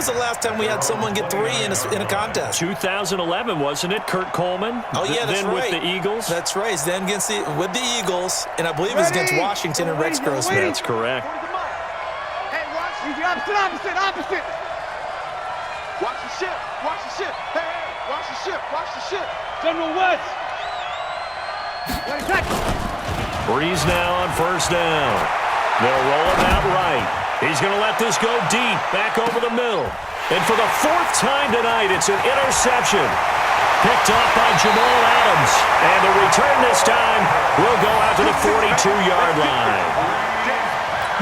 was the last time we had someone get 3 in a contest? 2011, wasn't it? Kurt Coleman. Oh, yeah, that's then right. with the Eagles. That's right. Then with the Eagles, and I believe it was against Washington and Rex Grossman. That's correct. Hey, watch. Opposite. Watch the ship. Hey, watch the ship. General West. Breeze now on first down. They'll roll him out right. He's going to let this go deep, back over the middle. And for the 4th time tonight, it's an interception. Picked off by Jamal Adams. And the return this time will go out to the 42-yard line.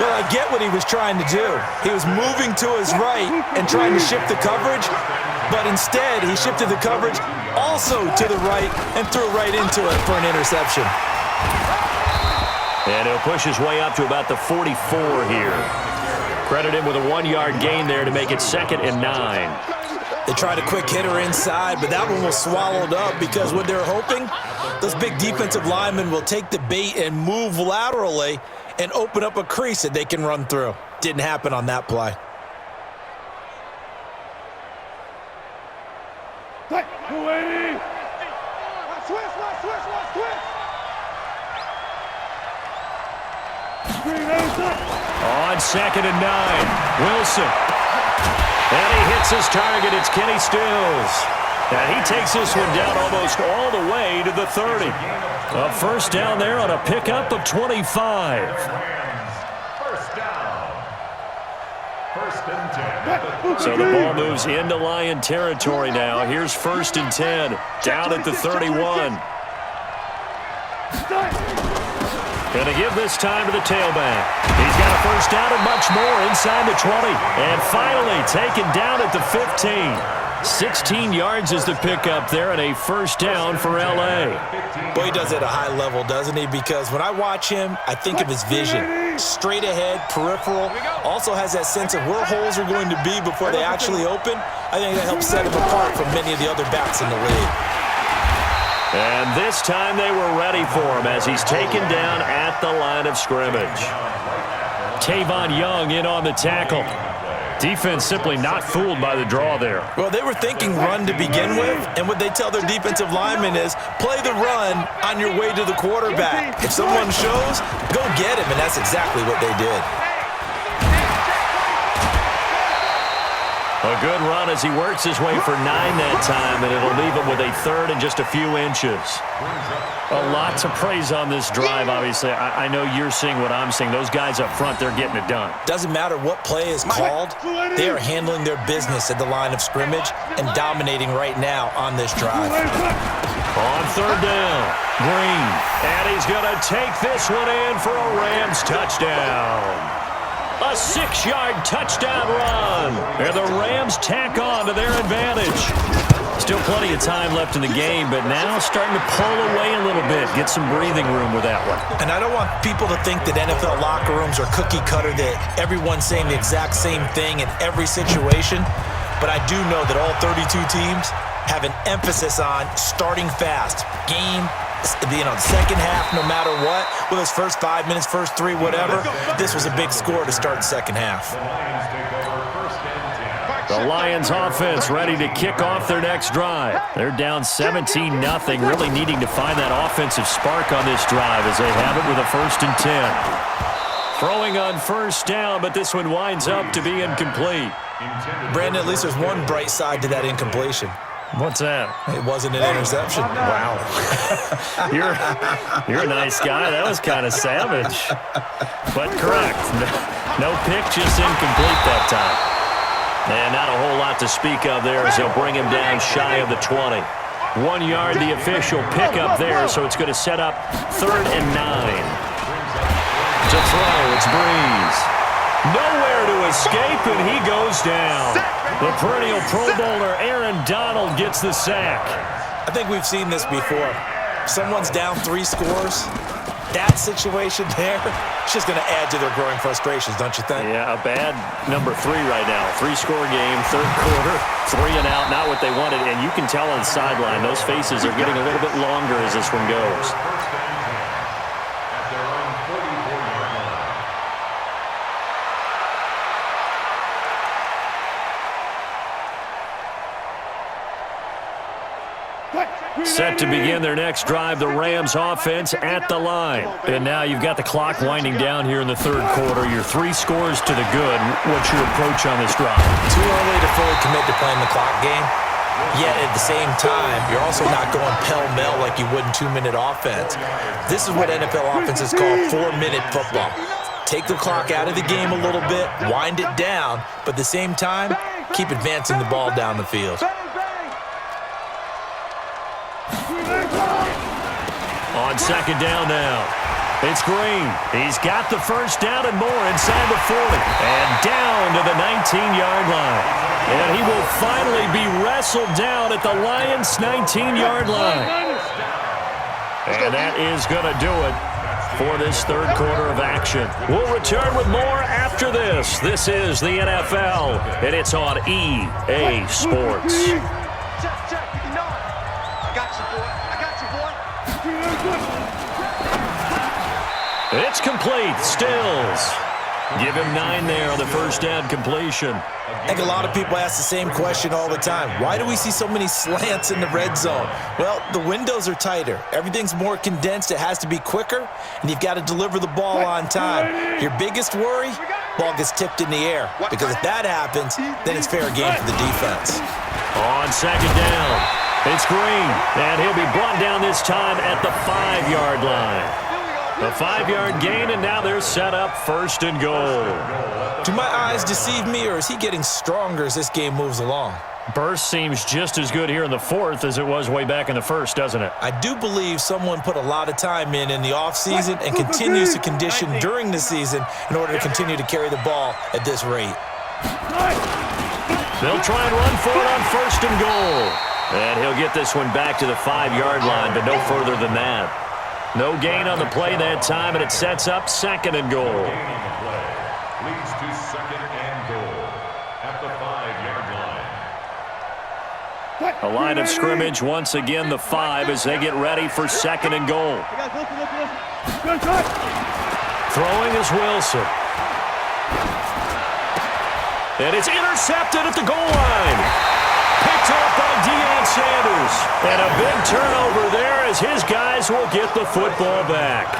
Well, I get what he was trying to do. He was moving to his right and trying to shift the coverage, but instead he shifted the coverage also to the right and threw right into it for an interception. And he'll push his way up to about the 44 here. Credit him with a 1-yard gain there to make it 2nd and 9. They tried a quick hitter inside, but that one was swallowed up because what they're hoping, those big defensive linemen will take the bait and move laterally and open up a crease that they can run through. Didn't happen on that play. On 2nd and 9, Wilson. And he hits his target. It's Kenny Stills. And he takes this one down almost all the way to the 30. A first down there on a pickup of 25. First down. 1st and 10. So the ball moves into Lion territory now. Here's 1st and 10. Down at the 31. Going to give this time to the tailback. He's got a first down and much more inside the 20. And finally taken down at the 15. 16 yards is the pickup there and a first down for L.A. Boy, he does it at a high level, doesn't he? Because when I watch him, I think of his vision. Straight ahead, peripheral. Also has that sense of where holes are going to be before they actually open. I think that helps set him apart from many of the other backs in the league. And this time they were ready for him as he's taken down at the line of scrimmage. Tavon Young in on the tackle. Defense simply not fooled by the draw there. Well, they were thinking run to begin with, and what they tell their defensive linemen is play the run on your way to the quarterback. If someone shows, go get him, and that's exactly what they did. A good run as he works his way for 9 that time, and it'll leave him with a 3rd and just a few inches. A lot to praise on this drive, obviously. I know you're seeing what I'm seeing. Those guys up front, they're getting it done. Doesn't matter what play is called. They are handling their business at the line of scrimmage and dominating right now on this drive. On 3rd down, Green. And he's going to take this one in for a Rams touchdown. A 6-yard touchdown run. And the Rams tack on to their advantage. Still plenty of time left in the game, but now starting to pull away a little bit. Get some breathing room with that one. And I don't want people to think that NFL locker rooms are cookie cutter, that everyone's saying the exact same thing in every situation. But I do know that all 32 teams have an emphasis on starting fast. Game, the second half, no matter what, with those first 5 minutes, first 3, whatever, this was a big score to start the second half. The Lions offense ready to kick off their next drive. They're down 17-0, really needing to find that offensive spark on this drive as they have it with a 1st and 10. Throwing on first down, but this one winds up to be incomplete. Brandon, at least there's one bright side to that incompletion. What's that? It wasn't an interception. Wow. You're a nice guy. That was kind of savage. But correct. No pick, just incomplete that time. And not a whole lot to speak of there as they'll bring him down shy of the 20. 1 yard, the official pickup there, so it's going to set up 3rd and 9. To throw, it's Breeze. Nowhere to escape, and he goes down. The perennial Pro Bowler Aaron Donald gets the sack. I think we've seen this before. Someone's down 3 scores. That situation there, it's just going to add to their growing frustrations, don't you think? Yeah, a bad number 3 right now. 3-score game, 3rd quarter, 3 and out, not what they wanted. And you can tell on the sideline, those faces are getting a little bit longer as this one goes. Set to begin their next drive, the Rams offense at the line. And now you've got the clock winding down here in the third quarter. You're 3 scores to the good. What's your approach on this drive? Too early to fully commit to playing the clock game. Yet at the same time, you're also not going pell-mell like you would in 2-minute offense. This is what NFL offenses call 4-minute football. Take the clock out of the game a little bit, wind it down, but at the same time, keep advancing the ball down the field. On second down now, it's Green. He's got the first down and more inside the 40. And down to the 19-yard line. And he will finally be wrestled down at the Lions' 19-yard line. And that is going to do it for this third quarter of action. We'll return with more after this. This is the NFL, and it's on EA Sports. Check. You know it. I got you, boy. It's complete. Stills. Give him 9 there on the first down completion. I think a lot of people ask the same question all the time. Why do we see so many slants in the red zone? Well, the windows are tighter. Everything's more condensed. It has to be quicker, and you've got to deliver the ball on time. Your biggest worry? Ball gets tipped in the air. Because if that happens, then it's fair game for the defense. On second down, it's Green, and he'll be brought down this time at the 5-yard line. A 5-yard gain, and now they're set up first and goal. Do my eyes deceive me, or is he getting stronger as this game moves along? Burst seems just as good here in the fourth as it was way back in the first, doesn't it? I do believe someone put a lot of time in the offseason and continues to condition during the season in order to continue to carry the ball at this rate. They'll try and run for it on first and goal. And he'll get this one back to the 5-yard line, but no further than that. No gain on the play that time, and it sets up second and goal. Leads to second and goal at the 5-yard line. A line of scrimmage, once again the 5 as they get ready for second and goal. Throwing is Wilson. And it's intercepted at the goal line. Picked up by Deion Sanders. And a big turnover there as his guys will get the football back.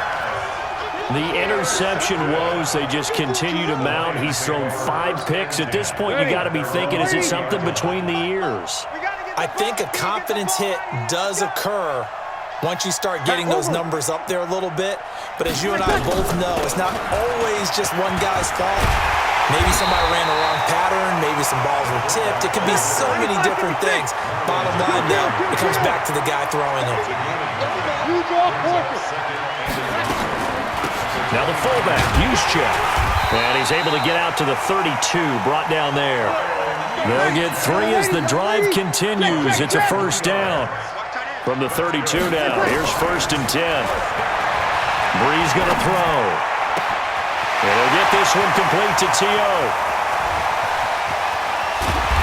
The interception woes, they just continue to mount. He's thrown 5 picks. At this point, you got to be thinking, is it something between the ears? I think a confidence hit does occur once you start getting those numbers up there a little bit. But as you and I both know, it's not always just one guy's fault. Maybe somebody ran the wrong pattern. Maybe some balls were tipped. It could be so many different things. Bottom line, though, it comes back to the guy throwing them. Now the fullback, Juszczyk. And he's able to get out to the 32, brought down there. They'll get 3 as the drive continues. It's a first down. From the 32 now, here's first and 10. Bree's going to throw. And he'll get this one complete to T.O.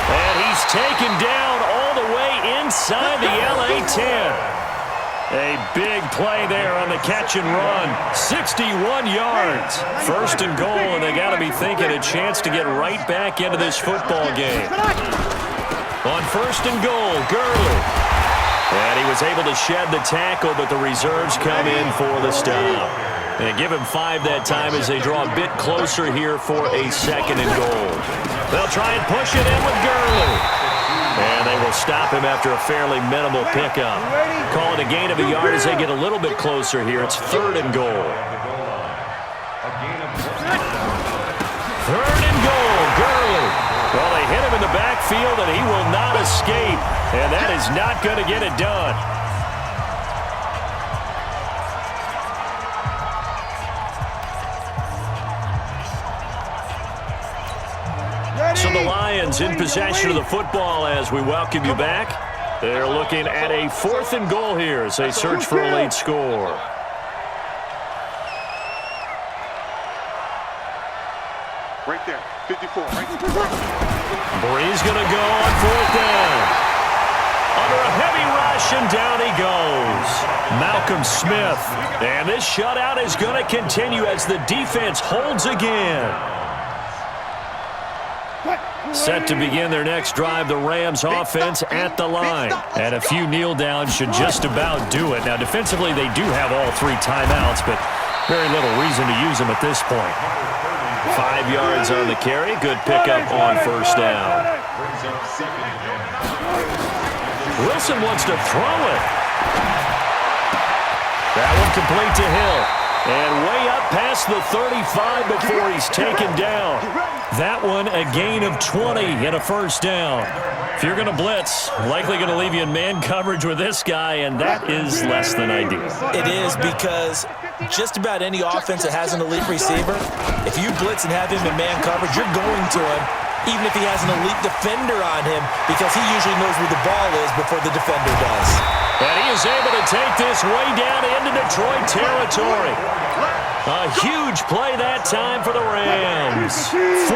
And he's taken down all the way inside the LA 10. A big play there on the catch and run. 61 yards. First and goal, and they got to be thinking a chance to get right back into this football game. On first and goal, Gurley. And he was able to shed the tackle, but the reserves come in for the stop. And give him 5 that time as they draw a bit closer here for a second and goal. They'll try and push it in with Gurley. And they will stop him after a fairly minimal pickup. Call it a gain of a yard as they get a little bit closer here. It's third and goal. Third and goal, Gurley. Well, they hit him in the backfield, and he will not escape. And that is not going to get it done. So the Lions in possession of the football as we welcome you back. They're looking at a 4th and goal here as they search for a late score. Right there, 54. Right there. Bree's going to go on 4th down. Under a heavy rush, and down he goes. Malcolm Smith. And this shutout is going to continue as the defense holds again. Set to begin their next drive, the Rams offense at the line. And a few kneel downs should just about do it. Now, defensively, they do have all 3 timeouts, but very little reason to use them at this point. 5 yards on the carry. Good pickup on first down. Wilson wants to throw it. That one complete to Hill. And way up past the 35 before he's taken down. That one a gain of 20 and a first down. If you're going to blitz, likely going to leave you in man coverage with this guy, and that is less than ideal. It is, because just about any offense that has an elite receiver, if you blitz and have him in man coverage, you're going to him, even if he has an elite defender on him, because he usually knows where the ball is before the defender does. And he is able to take this way down into Detroit territory. A huge play that time for the Rams. 44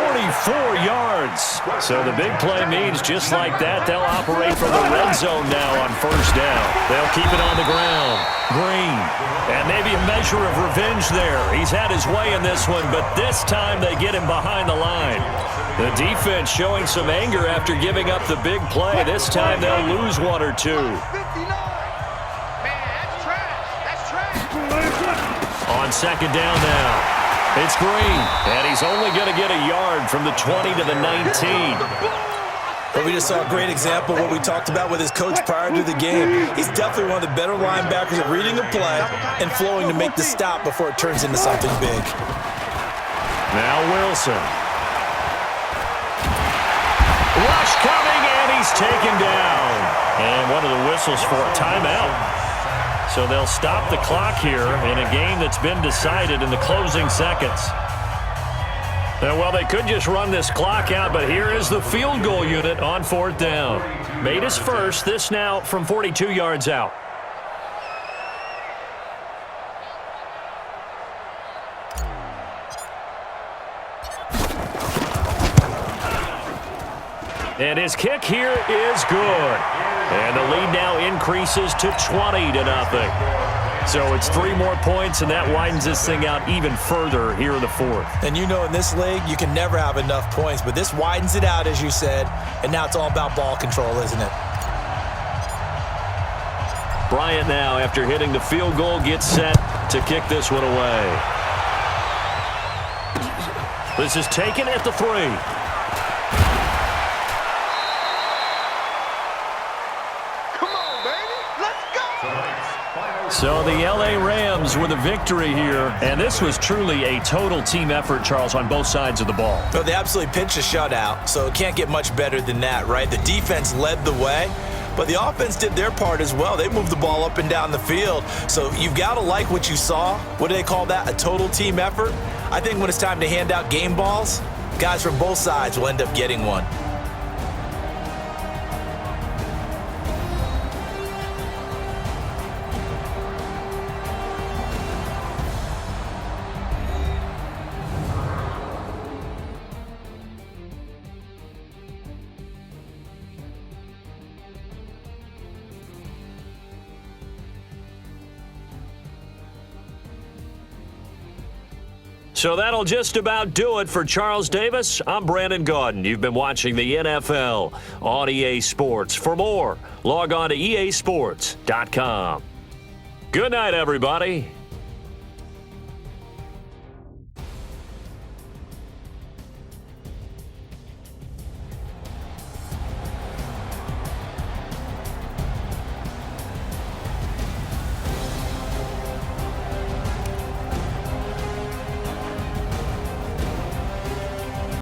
yards. So the big play means just like that, they'll operate from the red zone now on first down. They'll keep it on the ground. Green. And maybe a measure of revenge there. He's had his way in this one, but this time they get him behind the line. The defense showing some anger after giving up the big play. This time they'll lose 1 or 2. On second down now, it's Green, and he's only going to get a yard from the 20 to the 19. But we just saw a great example of what we talked about with his coach prior to the game. He's definitely one of the better linebackers at reading a play and flowing to make the stop before it turns into something big. Now Wilson. Rush coming, and he's taken down. And one of the whistles for a timeout. So they'll stop the clock here in a game that's been decided in the closing seconds. Well, they could just run this clock out, but here is the field goal unit on 4th down. Made his first, this now from 42 yards out. And his kick here is good. And the lead now increases to 20-0. So it's 3 more points, and that widens this thing out even further here in the 4th. And you know, in this league, you can never have enough points, but this widens it out, as you said, and now it's all about ball control, isn't it? Bryant now, after hitting the field goal, gets set to kick this one away. This is taken at the 3. So the L.A. Rams with a victory here, and this was truly a total team effort, Charles, on both sides of the ball. Well, they absolutely pitched a shutout, so it can't get much better than that, right? The defense led the way, but the offense did their part as well. They moved the ball up and down the field, so you've got to like what you saw. What do they call that? A total team effort? I think when it's time to hand out game balls, guys from both sides will end up getting one. So that'll just about do it for Charles Davis. I'm Brandon Gaudin. You've been watching the NFL on EA Sports. For more, log on to easports.com. Good night, everybody.